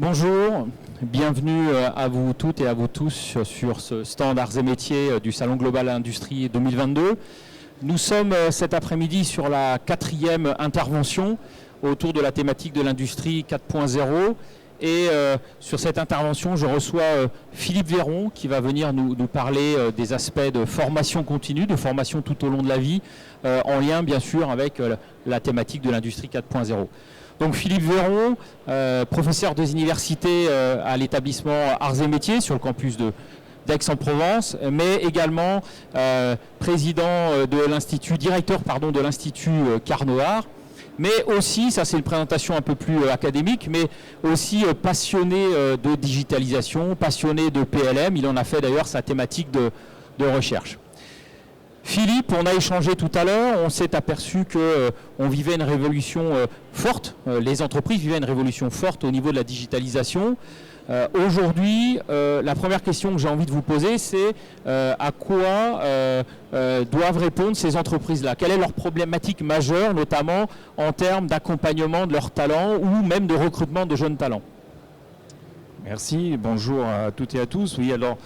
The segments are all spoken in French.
Bonjour, bienvenue à vous toutes et à vous tous sur ce stand Arts et Métiers du Salon Global Industrie 2022. Nous sommes cet après-midi sur la 4e intervention autour de la thématique de l'industrie 4.0 et sur cette intervention je reçois Philippe Véron qui va venir nous parler des aspects de formation continue, de formation tout au long de la vie en lien bien sûr avec la thématique de l'industrie 4.0. Donc Philippe Véron, professeur des universités à l'établissement Arts et Métiers sur le campus d'Aix-en-Provence, mais également président de l'Institut, directeur de l'Institut Carnoart, mais aussi, ça c'est une présentation un peu plus académique, mais aussi passionné de digitalisation, passionné de PLM, il en a fait d'ailleurs sa thématique de recherche. Philippe, on a échangé tout à l'heure, on s'est aperçu qu'on vivait une révolution forte, les entreprises vivaient une révolution forte au niveau de la digitalisation. Aujourd'hui, la première question que j'ai envie de vous poser, c'est à quoi doivent répondre ces entreprises-là? Quelle est leur problématique majeure, notamment en termes d'accompagnement de leurs talents ou même de recrutement de jeunes talents? Merci, bonjour à toutes et à tous. Oui, alors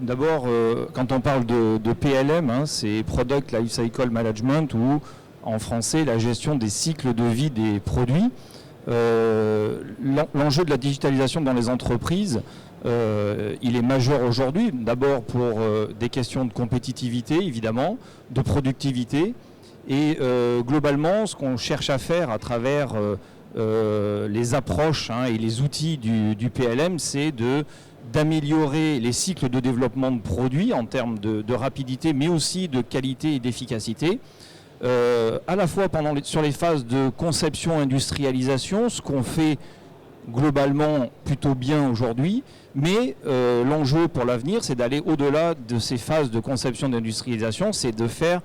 d'abord, quand on parle de PLM, c'est Product Lifecycle Management ou en français la gestion des cycles de vie des produits. L'enjeu de la digitalisation dans les entreprises, il est majeur aujourd'hui, d'abord pour des questions de compétitivité évidemment, de productivité et globalement ce qu'on cherche à faire à travers les approches et les outils du PLM, c'est d'améliorer les cycles de développement de produits en termes de rapidité, mais aussi de qualité et d'efficacité. À la fois sur les phases de conception industrialisation, ce qu'on fait globalement plutôt bien aujourd'hui, mais l'enjeu pour l'avenir, c'est d'aller au-delà de ces phases de conception d'industrialisation, c'est de faire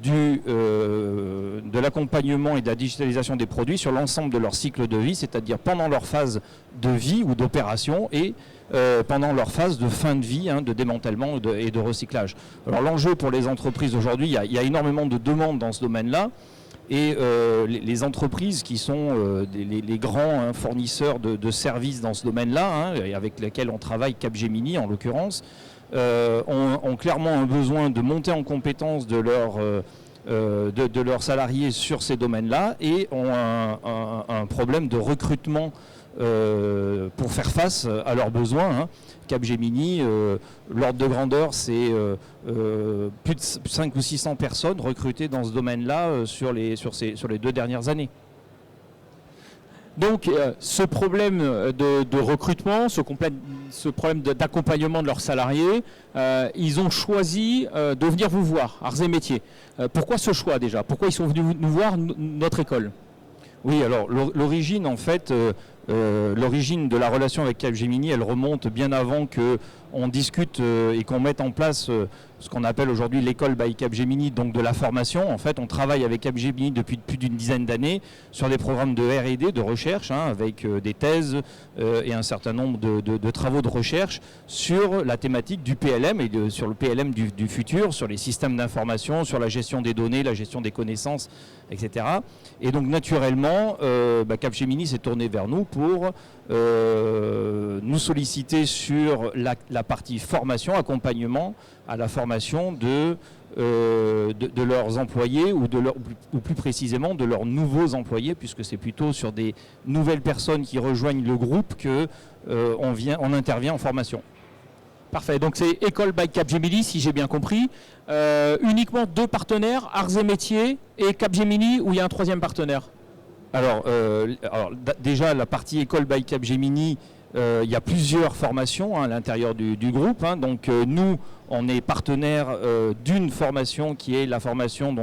de l'accompagnement et de la digitalisation des produits sur l'ensemble de leur cycle de vie, c'est-à-dire pendant leur phase de vie ou d'opération et pendant leur phase de fin de vie, de démantèlement et de recyclage. Alors l'enjeu pour les entreprises aujourd'hui, il y a énormément de demandes dans ce domaine-là et les entreprises qui sont les grands fournisseurs de services dans ce domaine-là, et avec lesquels on travaille, Capgemini en l'occurrence, ont clairement un besoin de monter en compétence de leurs salariés sur ces domaines-là et ont un problème de recrutement pour faire face à leurs besoins. Capgemini, l'ordre de grandeur, c'est plus de 500 ou 600 personnes recrutées dans ce domaine-là sur les 2 dernières années. Donc ce problème de recrutement, ce problème d'accompagnement de leurs salariés, ils ont choisi de venir vous voir, Arts et Métiers. Pourquoi ce choix déjà? Pourquoi ils sont venus nous voir, notre école? Oui, alors l'origine en fait, l'origine de la relation avec Capgemini, elle remonte bien avant qu'on discute et qu'on mette en place ce qu'on appelle aujourd'hui l'école by Capgemini, donc de la formation. En fait, on travaille avec Capgemini depuis plus d'une dizaine d'années sur des programmes de R&D, de recherche, avec des thèses et un certain nombre de travaux de recherche sur la thématique du PLM et sur le PLM du futur, sur les systèmes d'information, sur la gestion des données, la gestion des connaissances, etc. Et donc naturellement, Capgemini s'est tourné vers nous pour nous solliciter sur la partie formation, accompagnement à la formation de leurs employés ou plus précisément de leurs nouveaux employés, puisque c'est plutôt sur des nouvelles personnes qui rejoignent le groupe qu'on intervient en formation. Parfait, donc c'est École by Capgemini, si j'ai bien compris. Uniquement 2 partenaires, Arts et Métiers et Capgemini, ou il y a un 3e partenaire? Alors déjà, la partie École by Capgemini, il y a plusieurs formations à l'intérieur du groupe. Donc nous, on est partenaire d'une formation qui est la formation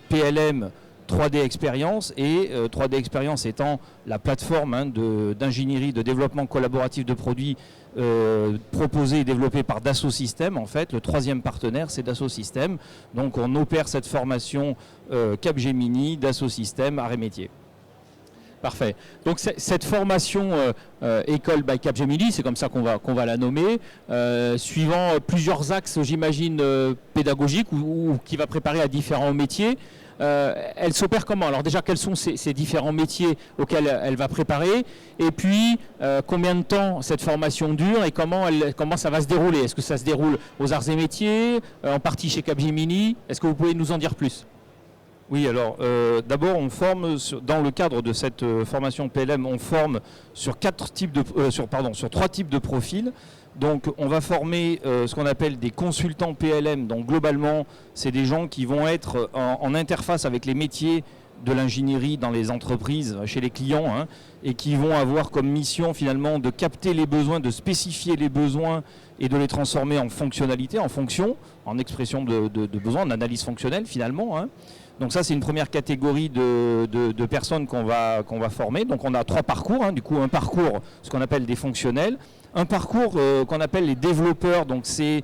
PLM 3D Experience, et 3D Experience étant la plateforme d'ingénierie, de développement collaboratif de produits proposée et développée par Dassault Systèmes. En fait, le 3e partenaire, c'est Dassault Systèmes. Donc on opère cette formation Capgemini, Dassault Systèmes, Arts et Métiers. Parfait. Donc cette formation École by Capgemini, c'est comme ça qu'on va la nommer, suivant plusieurs axes, j'imagine, pédagogiques ou qui va préparer à différents métiers. elle s'opère comment? Alors déjà, quels sont ces différents métiers auxquels elle va préparer? Et puis, combien de temps cette formation dure et comment ça va se dérouler? Est-ce que ça se déroule aux Arts et Métiers, en partie chez Capgemini? Est-ce que vous pouvez nous en dire plus? Oui, alors d'abord on forme, dans le cadre de cette formation PLM, on forme sur trois types de profils. Donc on va former ce qu'on appelle des consultants PLM. Donc globalement, c'est des gens qui vont être en interface avec les métiers de l'ingénierie dans les entreprises, chez les clients, hein, et qui vont avoir comme mission finalement de capter les besoins, de spécifier les besoins et de les transformer en fonctionnalité, en fonction, en expression de besoins, en analyse fonctionnelle finalement, hein. Donc ça, c'est une première catégorie de personnes qu'on va former. Donc on a 3 parcours, hein. Du coup un parcours, ce qu'on appelle des fonctionnels, un parcours qu'on appelle les développeurs, donc c'est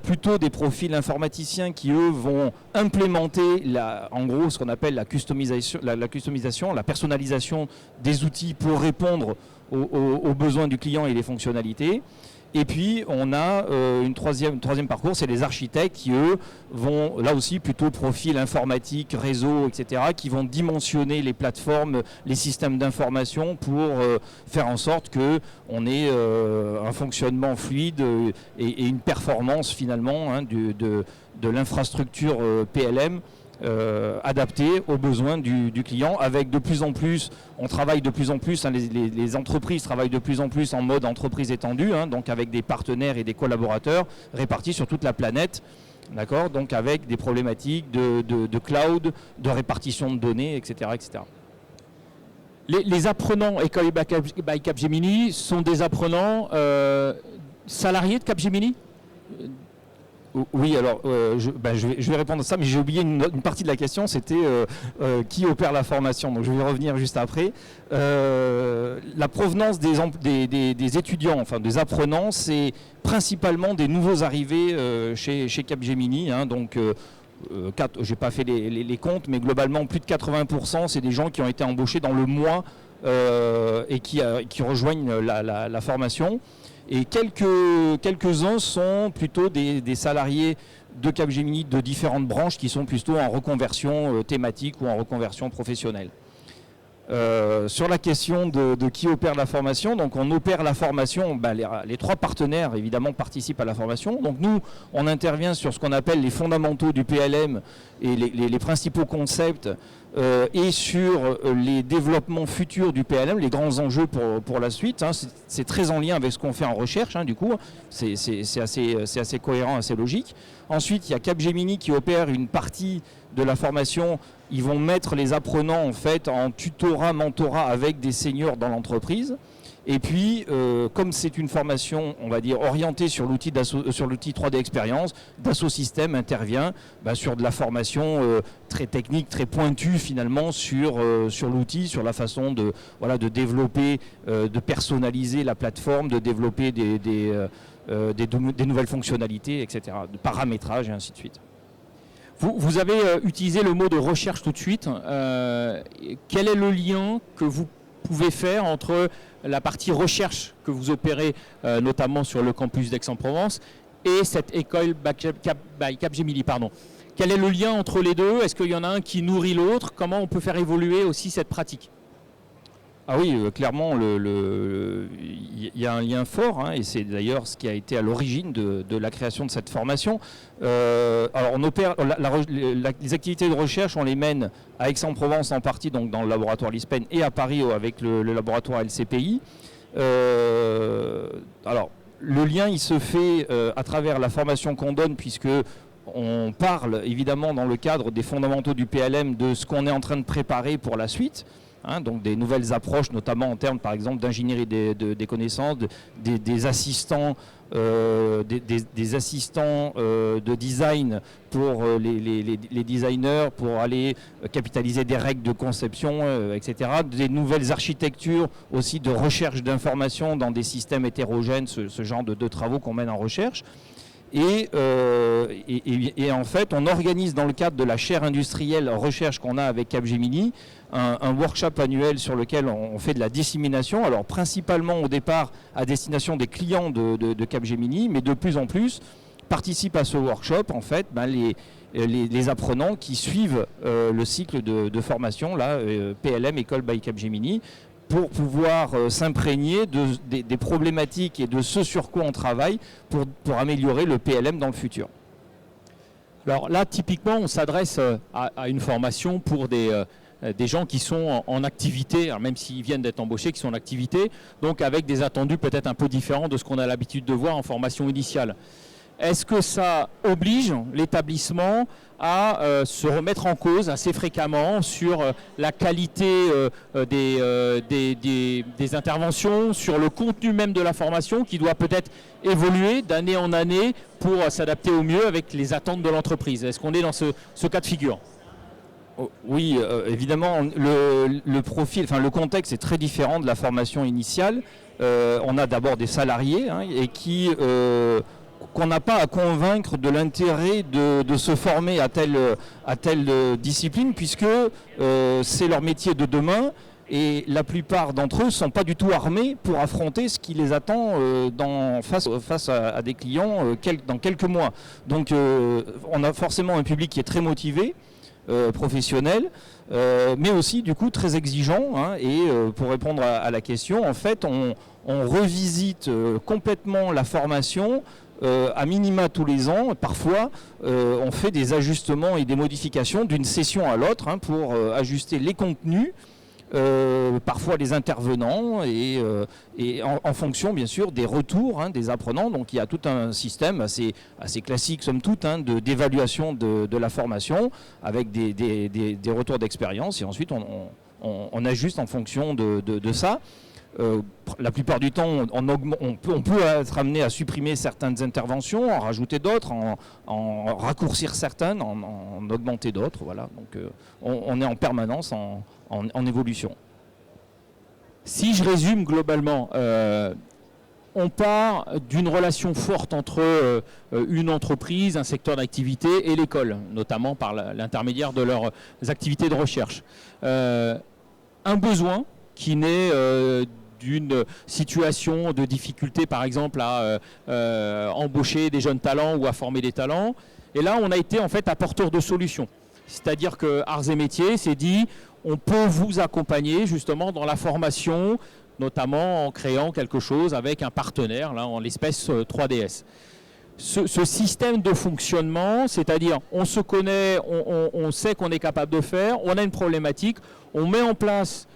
plutôt des profils informaticiens qui eux vont implémenter en gros ce qu'on appelle la customisation, la personnalisation des outils pour répondre aux besoins du client et les fonctionnalités. Et puis on a un troisième parcours, c'est les architectes qui eux vont là aussi plutôt profil informatique, réseau, etc., qui vont dimensionner les plateformes, les systèmes d'information pour faire en sorte qu'on ait un fonctionnement fluide et une performance finalement, hein, de l'infrastructure PLM. Adapté aux besoins du client, avec de plus en plus, on travaille de plus en plus, hein, les entreprises travaillent de plus en plus en mode entreprise étendue, hein, donc avec des partenaires et des collaborateurs répartis sur toute la planète, d'accord, donc avec des problématiques de cloud, de répartition de données, etc. etc. Les apprenants École by Capgemini sont des apprenants salariés de Capgemini? Oui, alors je vais répondre à ça, mais j'ai oublié une partie de la question, c'était qui opère la formation, donc je vais y revenir juste après. La provenance des étudiants, enfin des apprenants, c'est principalement des nouveaux arrivés chez Capgemini, hein, donc je n'ai pas fait les comptes, mais globalement plus de 80%, c'est des gens qui ont été embauchés dans le mois et qui rejoignent la formation. Et quelques-uns sont plutôt des salariés de Capgemini de différentes branches qui sont plutôt en reconversion thématique ou en reconversion professionnelle. Sur la question de qui opère la formation, donc on opère la formation, les 3 partenaires évidemment participent à la formation. Donc nous, on intervient sur ce qu'on appelle les fondamentaux du PLM et les principaux concepts et sur les développements futurs du PLM, les grands enjeux pour la suite, hein. C'est très en lien avec ce qu'on fait en recherche, hein, du coup, c'est assez cohérent, assez logique. Ensuite, il y a Capgemini qui opère une partie de la formation. Ils vont mettre les apprenants en fait en tutorat, mentorat avec des seniors dans l'entreprise. Et puis, comme c'est une formation, on va dire, orientée sur l'outil 3D Experience, Dassault Systèmes intervient sur de la formation très technique, très pointue finalement sur l'outil, sur la façon de développer, de personnaliser la plateforme, de développer des nouvelles fonctionnalités, etc., de paramétrage et ainsi de suite. Vous avez utilisé le mot de recherche tout de suite. Quel est le lien que vous pouvez faire entre la partie recherche que vous opérez notamment sur le campus d'Aix-en-Provence et cette école by Capgemini, pardon. Quel est le lien entre les deux? Est-ce qu'il y en a un qui nourrit l'autre? Comment on peut faire évoluer aussi cette pratique? Ah oui, clairement, il y a un lien fort, hein, et c'est d'ailleurs ce qui a été à l'origine de la création de cette formation. Alors on opère les activités de recherche, on les mène à Aix-en-Provence en partie, donc dans le laboratoire LISPEN, et à Paris avec le laboratoire LCPI. Alors le lien, il se fait à travers la formation qu'on donne, puisque on parle évidemment dans le cadre des fondamentaux du PLM de ce qu'on est en train de préparer pour la suite. Hein, donc des nouvelles approches, notamment en termes par exemple d'ingénierie des connaissances, des assistants, des assistants de design pour les designers, pour aller capitaliser des règles de conception, etc. Des nouvelles architectures aussi de recherche d'informations dans des systèmes hétérogènes, ce genre de travaux qu'on mène en recherche. Et en fait, on organise dans le cadre de la chaire industrielle recherche qu'on a avec Capgemini, un workshop annuel sur lequel on fait de la dissémination, alors principalement au départ à destination des clients de Capgemini, mais de plus en plus, participent à ce workshop en fait les apprenants qui suivent le cycle de formation là, PLM École by Capgemini, pour pouvoir s'imprégner des problématiques et de ce sur quoi on travaille pour améliorer le PLM dans le futur. Alors là, typiquement, on s'adresse à une formation pour des gens qui sont en activité, alors même s'ils viennent d'être embauchés, qui sont en activité, donc avec des attendus peut-être un peu différents de ce qu'on a l'habitude de voir en formation initiale. Est-ce que ça oblige l'établissement à se remettre en cause assez fréquemment sur la qualité des interventions, sur le contenu même de la formation qui doit peut-être évoluer d'année en année pour s'adapter au mieux avec les attentes de l'entreprise? Est-ce qu'on est dans ce cas de figure? Oui, évidemment, le profil, enfin le contexte est très différent de la formation initiale. On a d'abord des salariés et qu'on n'a pas à convaincre de l'intérêt de se former à telle discipline, puisque c'est leur métier de demain et la plupart d'entre eux ne sont pas du tout armés pour affronter ce qui les attend face à des clients dans quelques mois. Donc on a forcément un public qui est très motivé, professionnel, mais aussi du coup très exigeant, et pour répondre à la question, en fait on revisite complètement la formation à minima tous les ans. Parfois on fait des ajustements et des modifications d'une session à l'autre pour ajuster les contenus, parfois les intervenants et en fonction bien sûr des retours des apprenants. Donc il y a tout un système assez classique somme toute d'évaluation de la formation avec des retours d'expérience, et ensuite on ajuste en fonction de ça. La plupart du temps, on peut être amené à supprimer certaines interventions, en rajouter d'autres, en raccourcir certaines, en augmenter d'autres. Voilà. Donc, on est en permanence en évolution. Si je résume globalement, on part d'une relation forte entre une entreprise, un secteur d'activité et l'école, notamment par l'intermédiaire de leurs activités de recherche. Un besoin qui naît d'une situation de difficulté, par exemple, à embaucher des jeunes talents ou à former des talents. Et là, on a été en fait apporteur de solutions. C'est-à-dire que Arts et Métiers s'est dit, on peut vous accompagner justement dans la formation, notamment en créant quelque chose avec un partenaire, là, en l'espèce 3DS. Ce système de fonctionnement, c'est-à-dire on se connaît, on sait qu'on est capable de faire, on a une problématique, on met en place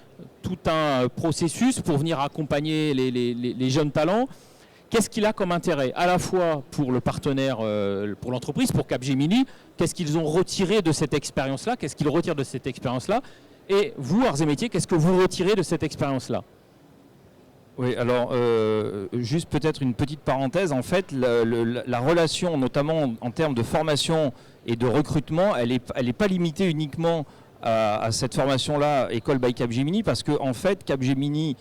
tout un processus pour venir accompagner les jeunes talents. Qu'est-ce qu'il a comme intérêt à la fois pour le partenaire, pour l'entreprise, pour Capgemini? Qu'est-ce qu'ils ont retiré de cette expérience-là? Qu'est-ce qu'ils retirent de cette expérience-là? Et vous, Arts et Métiers, qu'est-ce que vous retirez de cette expérience-là? Oui, alors juste peut-être une petite parenthèse. En fait, la relation, notamment en termes de formation et de recrutement, elle est pas limitée uniquement à cette formation-là, École by Capgemini, parce que en fait, Capgemini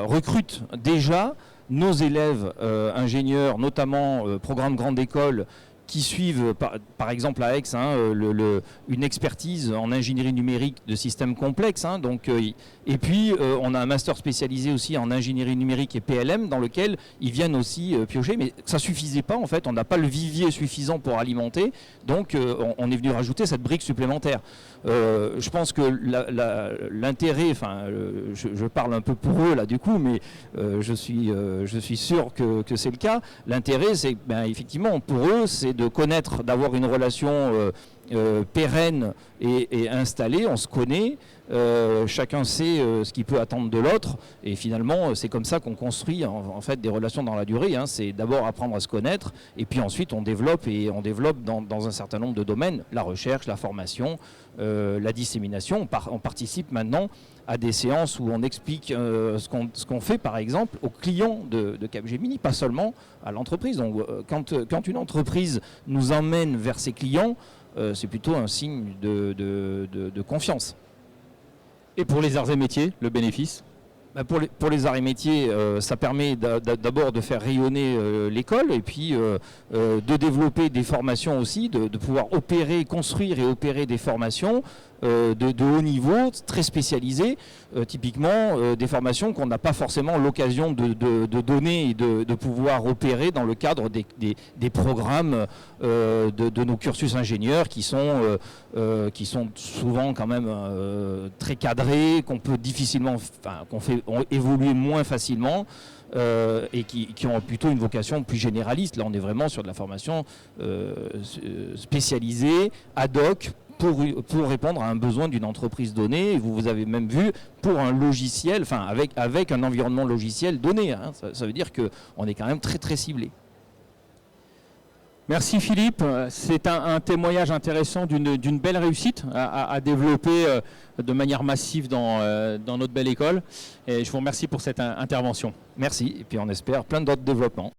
recrute déjà nos élèves ingénieurs, notamment programme grande école, qui suivent par exemple à Aix une expertise en ingénierie numérique de systèmes complexes. Et puis on a un master spécialisé aussi en ingénierie numérique et PLM dans lequel ils viennent aussi piocher, mais ça suffisait pas en fait, on n'a pas le vivier suffisant pour alimenter, donc on est venu rajouter cette brique supplémentaire. Je pense que l'intérêt, je parle un peu pour eux là du coup, mais je suis sûr que c'est le cas. L'intérêt, c'est effectivement pour eux, c'est de connaître, d'avoir une relation pérenne et installée. On se connaît, chacun sait ce qu'il peut attendre de l'autre, et finalement c'est comme ça qu'on construit en fait des relations dans la durée. C'est d'abord apprendre à se connaître, et puis ensuite on développe dans un certain nombre de domaines, la recherche, la formation, la dissémination. On participe maintenant à des séances où on explique ce qu'on fait par exemple aux clients de Capgemini, pas seulement à l'entreprise. Donc quand une entreprise nous emmène vers ses clients, c'est plutôt un signe de confiance. Et pour les Arts et Métiers, le bénéfice? Pour les arts et métiers, ça permet d'abord de faire rayonner l'école, et puis de développer des formations aussi, de pouvoir construire et opérer des formations de haut niveau, très spécialisées, typiquement des formations qu'on n'a pas forcément l'occasion de donner et de pouvoir opérer dans le cadre des programmes de nos cursus ingénieurs qui sont souvent quand même très cadrés, qu'on peut difficilement, qu'on fait évoluer moins facilement. Et qui ont plutôt une vocation plus généraliste. Là, on est vraiment sur de la formation spécialisée, ad hoc, pour répondre à un besoin d'une entreprise donnée. Et vous avez même vu pour un logiciel, enfin avec un environnement logiciel donné. Hein. Ça veut dire qu'on est quand même très très ciblé. Merci Philippe, c'est un témoignage intéressant d'une belle réussite à développer de manière massive dans notre belle école. Et je vous remercie pour cette intervention. Merci, et puis on espère plein d'autres développements.